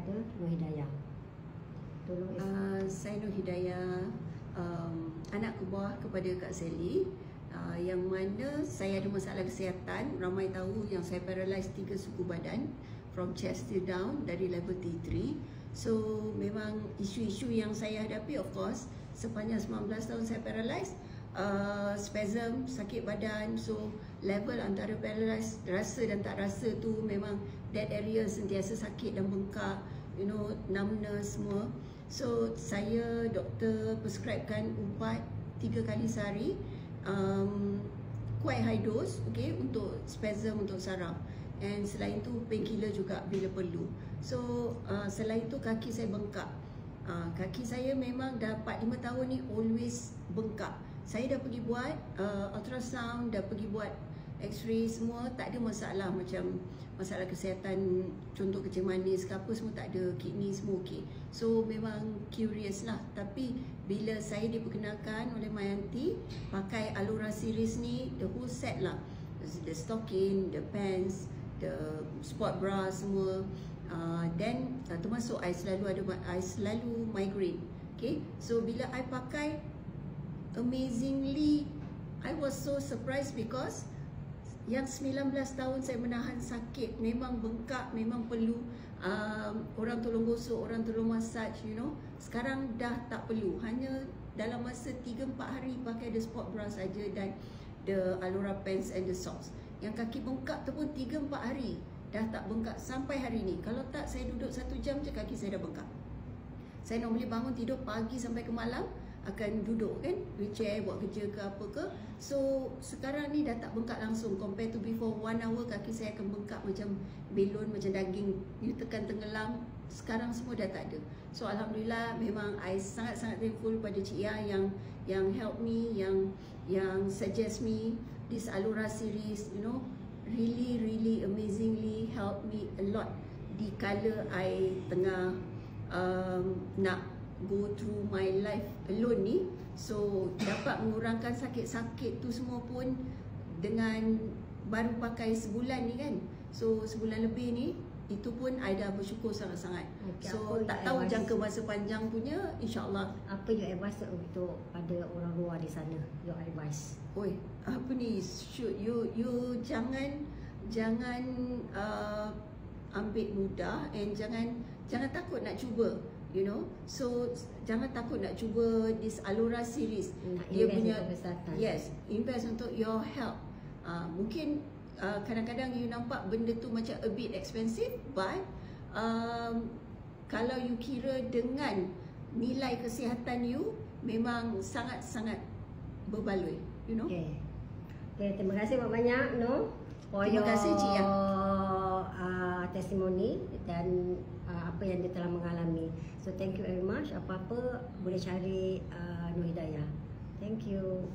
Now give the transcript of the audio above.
kepada Nur Hidayah. Tolong. Saya Nur Hidayah, anak kebuah kepada Kak Sally, yang mana saya ada masalah kesihatan. Ramai tahu yang saya paralyzed 3 suku badan from chest to down dari level T3. So memang isu-isu yang saya hadapi, of course, sepanjang 19 tahun saya paralyzed, spasm, sakit badan. So level antara paralyzed, rasa dan tak rasa tu memang that area sentiasa sakit dan bengkak, you know, numbness semua. So saya doktor prescribekan ubat 3 kali sehari, quite high dose, okay, untuk spasm, untuk saraf. And selain tu painkiller juga bila perlu. So selain tu kaki saya bengkak. Kaki saya memang dah 4-5 tahun ni always bengkak. Saya dah pergi buat ultrasound, dah pergi buat X-ray, semua tak ada masalah, macam masalah kesihatan, contoh kencing manis ke apa semua tak ada, kidney semua okey. So memang curious lah. Tapi bila saya diperkenalkan oleh my aunty pakai Alura series ni, the whole set lah, the stocking, the pants, the sport bra semua, then termasuk I selalu migraine. Okay, so bila I pakai, amazingly I was so surprised because yang 19 tahun saya menahan sakit, memang bengkak, memang perlu orang tolong gosok, orang tolong massage, you know. Sekarang dah tak perlu, hanya dalam masa 3-4 hari pakai the sport bra saja dan the Alura pants and the socks. Yang kaki bengkak tu pun 3-4 hari dah tak bengkak sampai hari ni. Kalau tak, saya duduk 1 jam je kaki saya dah bengkak. Saya normally bangun tidur pagi sampai ke malam akan duduk kan, wheelchair buat kerja ke apa ke. So sekarang ni dah tak bengkak langsung, compare to before. 1 hour kaki saya akan bengkak macam belon, macam daging you tekan tenggelam. Sekarang semua dah tak ada. So alhamdulillah, memang I sangat-sangat thankful pada Cik Ya yang help me, yang suggest me this Alura series, you know, really amazingly help me a lot di kala I tengah nak go through my life alone ni. So dapat mengurangkan sakit-sakit tu semua pun dengan baru pakai sebulan ni kan. So sebulan lebih ni, itu pun I dah bersyukur sangat-sangat. Okay, so tak tahu jangka masa panjang punya, insyaAllah. Apa your advice untuk pada orang luar di sana? Your advice? Oi, apa ni, shoot, you jangan ambil mudah, and jangan takut nak cuba, you know. So jangan takut nak cuba this Alura series. Dia punya, yes, invest untuk your health. Mungkin kadang-kadang you nampak benda tu macam a bit expensive, but kalau you kira dengan nilai kesihatan you, memang sangat-sangat berbaloi, you know. Okay, terima kasih banyak no. Terima kasih Cik Ya. Testimoni dan apa yang dia telah mengalami. So thank you very much. Apa-apa boleh cari Nur Hidayah. Thank you.